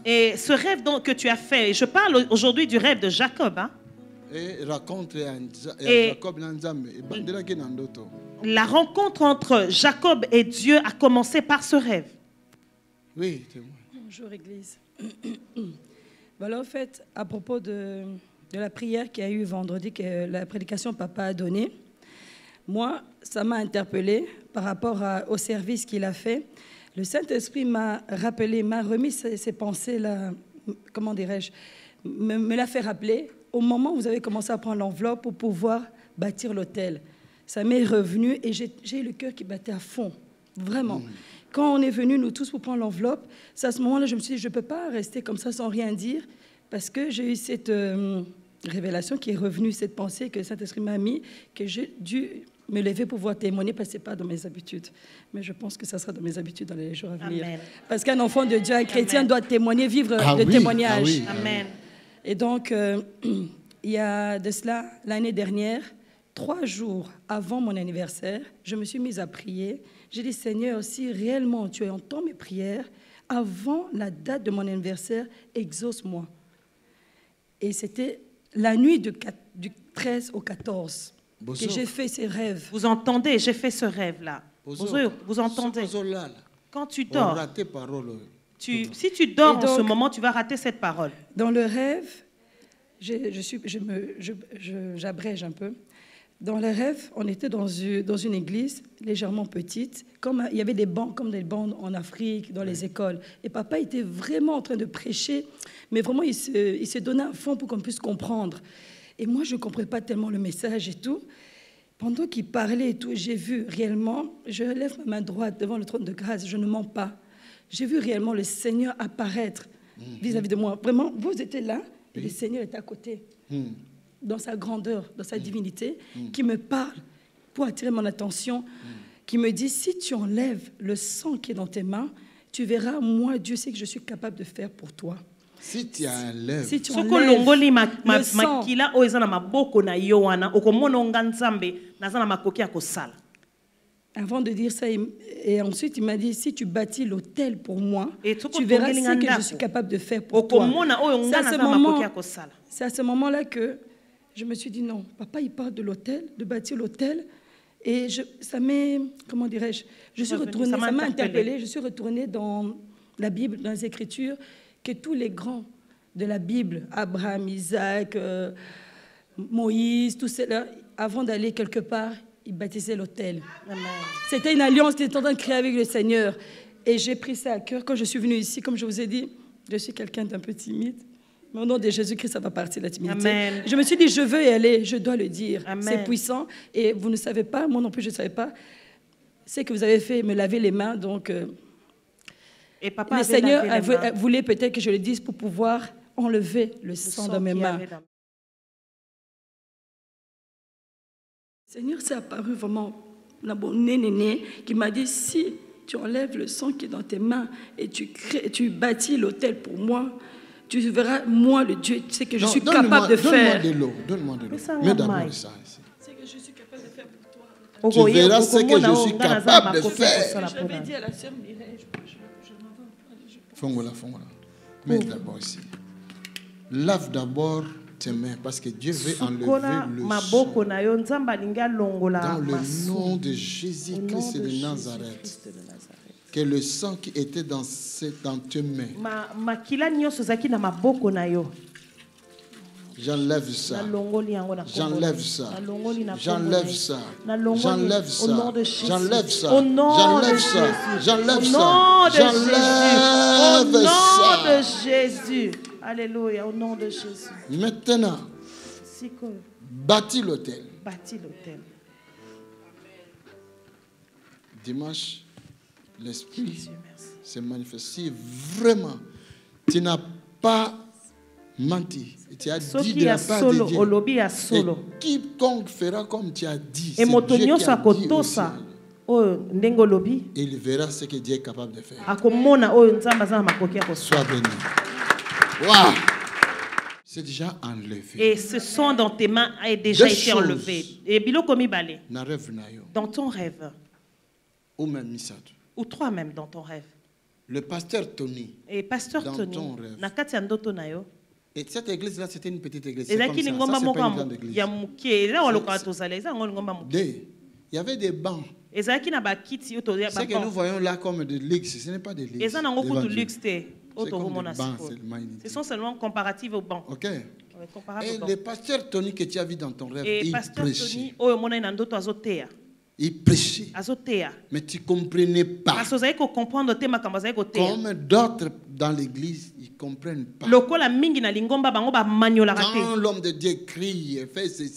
Et ce rêve que tu as fait, je parle aujourd'hui du rêve de Jacob. Hein? La rencontre entre Jacob et Dieu a commencé par ce rêve. Oui, bonjour Église. Voilà, en fait, à propos de la prière qu'il y a eu vendredi, que la prédication papa a donnée, moi, ça m'a interpellée par rapport au service qu'il a fait. Le Saint-Esprit m'a rappelé, m'a remis ces pensées-là, comment dirais-je, me l'a fait rappeler au moment où vous avez commencé à prendre l'enveloppe pour pouvoir bâtir l'hôtel. Ça m'est revenu et j'ai eu le cœur qui battait à fond, vraiment. Quand on est venus, nous tous, pour prendre l'enveloppe, c'est à ce moment-là, je me suis dit, je ne peux pas rester comme ça sans rien dire, parce que j'ai eu cette révélation qui est revenue, cette pensée que le Saint-Esprit m'a mis, que j'ai dû me lever pour pouvoir témoigner, parce que ce n'est pas dans mes habitudes. Mais je pense que ça sera dans mes habitudes dans les jours à venir. Amen. Parce qu'un enfant de Dieu, un chrétien, doit témoigner, vivre de témoignage. Amen. Et donc, il y a de cela, l'année dernière, 3 jours avant mon anniversaire, je me suis mise à prier. J'ai dit, Seigneur, si réellement tu entends mes prières, avant la date de mon anniversaire, exauce-moi. Et c'était la nuit du 13 au 14 que j'ai fait ces rêves. Vous entendez, j'ai fait ce rêve-là. Vous entendez. Quand tu dors, si tu dors en ce moment, tu vas rater cette parole. Dans le rêve, j'abrège un peu. Dans le rêve, on était dans une église légèrement petite, comme il y avait des bancs, comme des bancs en Afrique, dans les écoles. Et papa était vraiment en train de prêcher, mais vraiment, il se donnait à fond pour qu'on puisse comprendre. Et moi, je ne comprenais pas tellement le message et tout. Pendant qu'il parlait et tout, j'ai vu réellement, je lève ma main droite devant le trône de grâce, je ne mens pas. J'ai vu réellement le Seigneur apparaître vis-à-vis de moi. Vraiment, vous étiez là, et le Seigneur est à côté. Dans sa grandeur, dans sa divinité, qui me parle pour attirer mon attention, qui me dit, si tu enlèves le sang qui est dans tes mains, tu verras, moi, Dieu sait que je suis capable de faire pour toi. Si tu enlèves le sang, avant de dire ça, et ensuite il m'a dit, si tu bâtis l'autel pour moi, tu verras ce que je suis capable de faire pour toi. C'est à ce moment-là que je me suis dit, non, papa il parle de l'autel, de bâtir l'autel, et ça m'est, comment dirais-je, je suis retournée, ça m'a interpellée, je suis retournée dans la Bible, dans les Écritures, que tous les grands de la Bible, Abraham, Isaac, Moïse, tous ceux-là, avant d'aller quelque part, ils bâtissaient l'autel. C'était une alliance qu'ils étaient en train de créer avec le Seigneur. Et j'ai pris ça à cœur. Quand je suis venue ici, comme je vous ai dit, je suis quelqu'un d'un peu timide. Mais au nom de Jésus-Christ, ça va partir, la timidité. Amen. Je me suis dit, je veux y aller, je dois le dire. C'est puissant. Et vous ne savez pas, moi non plus, je ne savais pas. C'est que vous avez fait me laver les mains, donc... Et papa le Seigneur voulait peut-être que je le dise pour pouvoir enlever le sang de mes mains. Le Seigneur s'est apparu vraiment, qui m'a dit, si tu enlèves le sang qui est dans tes mains et tu bâtis l'autel pour moi, tu verras, moi, le Dieu, c'est que je suis capable de faire. Donne-moi de l'eau. Mets d'abord ça ici. C'est que je suis capable de faire pour toi. Tu verras ce que je suis capable de faire. J'avais dit à la sœur Mireille, Fongola. Mets d'abord ici. Lave d'abord tes mains parce que Dieu veut enlever le sang. Dans le nom de Jésus-Christ de Nazareth. Que le sang qui était dans tes mains. J'enlève ça. J'enlève ça. J'enlève ça. J'enlève ça. J'enlève ça. J'enlève ça. J'enlève ça. J'enlève ça. Au nom de Jésus. Alléluia. Au nom de Jésus. Maintenant, bâtis l'autel. Bâtis l'autel. Dimanche, l'Esprit se manifeste. Si vraiment tu n'as pas menti, tu as dit de la part de Dieu, et quiconque fera comme tu as dit, c'est Dieu qui a dit aussi. Il verra ce que Dieu est capable de faire. Sois béni. Wow. C'est déjà enlevé. Et ce sang dans tes mains a déjà été enlevé. Dans ton rêve. Ou même ou toi-même dans ton rêve. Le pasteur Tony. Et pasteur dans Tony. Ton rêve. Na kati ya ndoto na yo. Et cette église-là, c'était une petite église. C'est comme ça, c'est pas une grande église. Il y avait des bancs. Ce que nous voyons là comme des luxe, ce n'est pas des luxe. Ce sont seulement comparatifs aux bancs. Ok. Et le pasteur Tony que tu as vu dans ton rêve, il prêchait. Il prêchait. Mais tu ne comprenais pas. Comme d'autres dans l'église, ils ne comprennent pas. Quand l'homme de Dieu crie et fait ceci,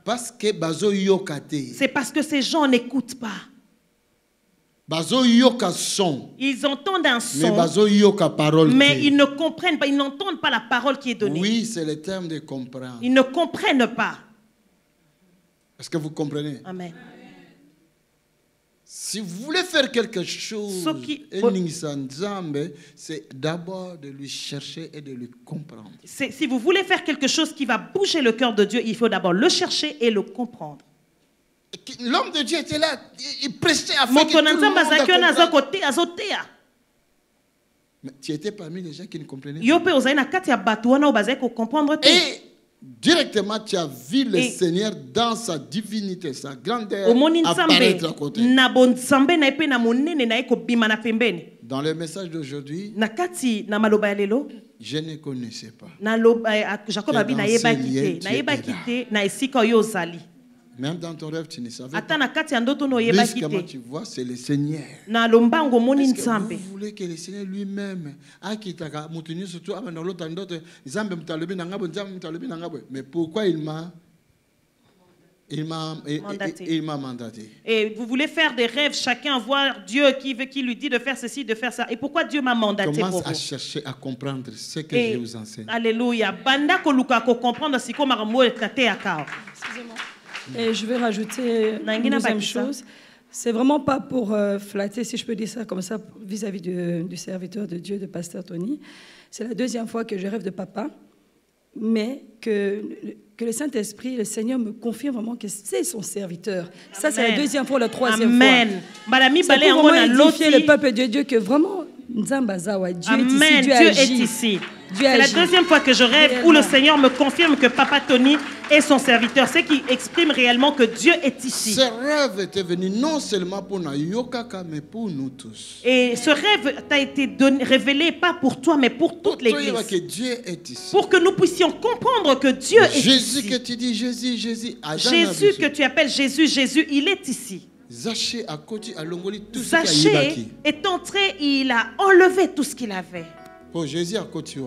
parce que c'est parce que ces gens n'écoutent pas. Ils entendent un son, mais ils ne comprennent pas, ils n'entendent pas la parole qui est donnée. Oui, c'est le terme de comprendre. Ils ne comprennent pas. Est-ce que vous comprenez? Amen. Si vous voulez faire quelque chose, c'est d'abord de lui chercher et de lui comprendre. Si vous voulez faire quelque chose qui va bouger le cœur de Dieu, il faut d'abord le chercher et le comprendre. L'homme de Dieu était là, il prêchait afin que tout le monde comprenne. Mais tu étais parmi les gens qui ne comprenaient pas. Et directement, tu as vu le Seigneur dans sa divinité, sa grandeur apparaître à côté. Dans le message d'aujourd'hui, je ne connaissais pas. Même dans ton rêve, tu ne savais pas. Comment tu vois, c'est le Seigneur. Est-ce que vous voulez que le Seigneur lui-même, mais pourquoi il m'a mandaté? Et vous voulez faire des rêves, chacun voir Dieu qui lui dit de faire ceci, de faire ça. Et pourquoi Dieu m'a mandaté? Commence à chercher à comprendre ce que je vous enseigne. Alléluia. Excusez-moi. Et je vais rajouter une deuxième chose. C'est vraiment pas pour flatter, si je peux dire ça comme ça, vis-à-vis du serviteur de Dieu, de pasteur Tony. C'est la deuxième fois que je rêve de papa, mais que le Saint-Esprit, le Seigneur me confirme vraiment que c'est son serviteur. Ça, c'est la deuxième fois, la troisième fois. C'est pour vraiment édifier le peuple de Dieu que vraiment, Dieu est ici. C'est la deuxième fois que je rêve où le Seigneur me confirme que Papa Tony est son serviteur. C'est qui exprime réellement que Dieu est ici. Ce rêve était venu non seulement pour Nayokaka, mais pour nous tous. Et ce rêve t'a été révélé pas pour toi, mais pour toute l'Église. Que Dieu est ici. Pour que nous puissions comprendre que Dieu est ici. Jésus que tu dis, Jésus. Jésus que tu appelles Jésus, il est ici. Zachée est entré, il a enlevé tout ce qu'il avait.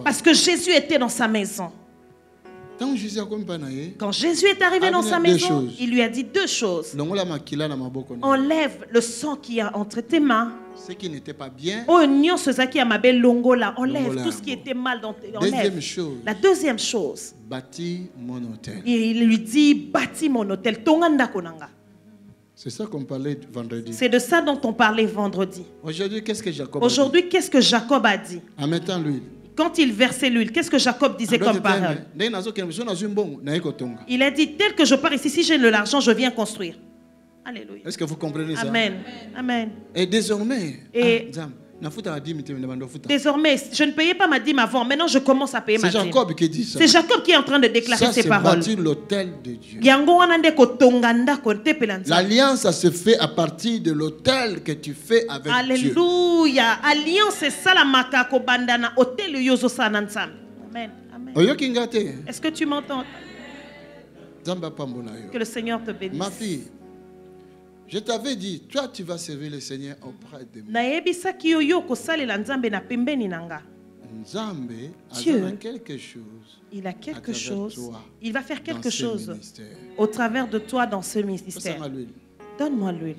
Parce que Jésus était dans sa maison. Quand Jésus est arrivé dans sa maison, il lui a dit deux choses. Enlève le sang qui a entre tes mains. Ce qui n'était pas bien. Enlève tout ce qui était mal dans tes mains. La deuxième chose. Bâtis mon hôtel. Il lui dit, bâtis mon hôtel. C'est ça qu'on parlait vendredi. C'est de ça dont on parlait vendredi. Aujourd'hui, qu'est-ce que Jacob a dit? En mettant l'huile. Quand il versait l'huile, qu'est-ce que Jacob disait comme parole? Il a dit, tel que je pars ici, si j'ai de l'argent, je viens construire. Alléluia. Est-ce que vous comprenez ça? Amen. Amen. Et désormais, désormais, je ne payais pas ma dîme avant. Maintenant, je commence à payer ma dîme. C'est Jacob qui dit ça. C'est Jacob qui est en train de déclarer ces paroles. C'est l'autel de Dieu. L'alliance se fait à partir de l'autel que tu fais avec Dieu. Alléluia. Alliance, c'est ça la makako bandana hôtel yozo sanansan. Amen. Est-ce que tu m'entends? Que le Seigneur te bénisse. Ma fille, je t'avais dit, toi tu vas servir le Seigneur auprès de moi. Dieu, il a quelque chose. Il va faire quelque chose au travers de toi dans ce ministère. Donne-moi l'huile.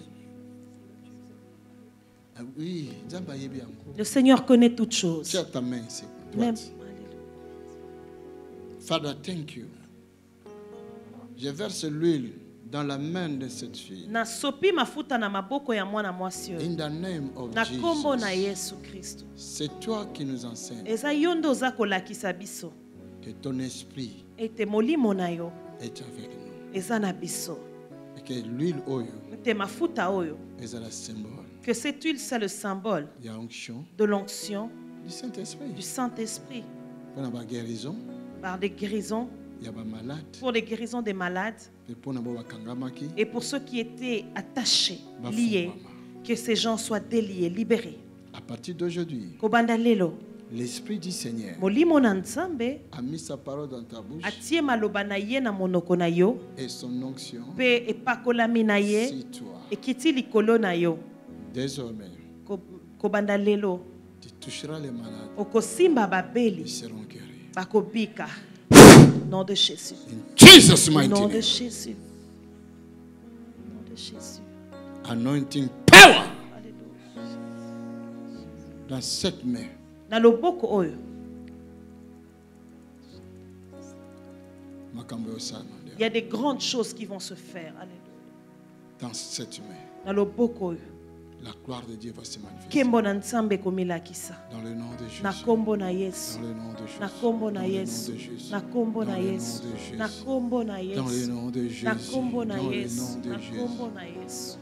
Oui, le Seigneur connaît toutes choses. Tiens ta main ici. Father, thank you. Je verse l'huile dans la main de cette fille. In the name of Jesus. C'est toi qui nous enseignes. Que ton esprit est avec nous. Et que l'huile oyo que cette huile, c'est le symbole de l'onction du Saint-Esprit par des guérisons, pour les guérisons des malades et pour ceux qui étaient attachés, liés, que ces gens soient déliés, libérés. À partir d'aujourd'hui, l'Esprit du Seigneur a mis sa parole dans ta bouche et son onction sur toi. Désormais, tu toucheras les malades, ils seront guéris. Nom de Jésus. In Jesus' mighty Nom name. de Jésus. Nom de Jésus. Anointing power. Dans cette main. Dans le boko oyo. Il y a des grandes choses qui vont se faire. Alléluia. Dans cette main. Dans le boko oyo. La gloire de Dieu va se manifester. Dans le nom de Jésus. Dans le nom de Jésus. Dans le nom de Jésus. Dans le nom de Jésus.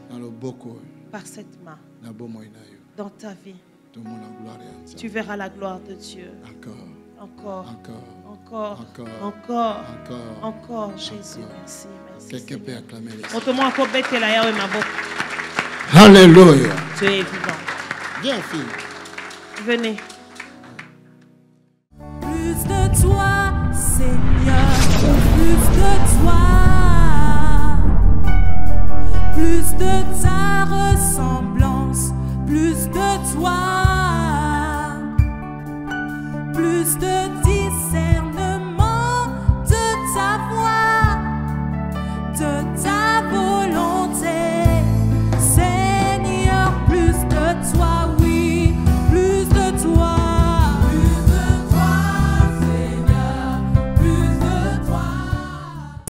Dans le boko. Par cette main. Dans ta vie. Tu verras la gloire de Dieu. Encore. Encore. Jésus, merci. Quelqu'un peut acclamer les Alléluia. Tu es vivant. Viens, fille. Venez. Plus de toi, Seigneur. Plus de toi. Plus de ta ressemblance. Plus de toi. Plus de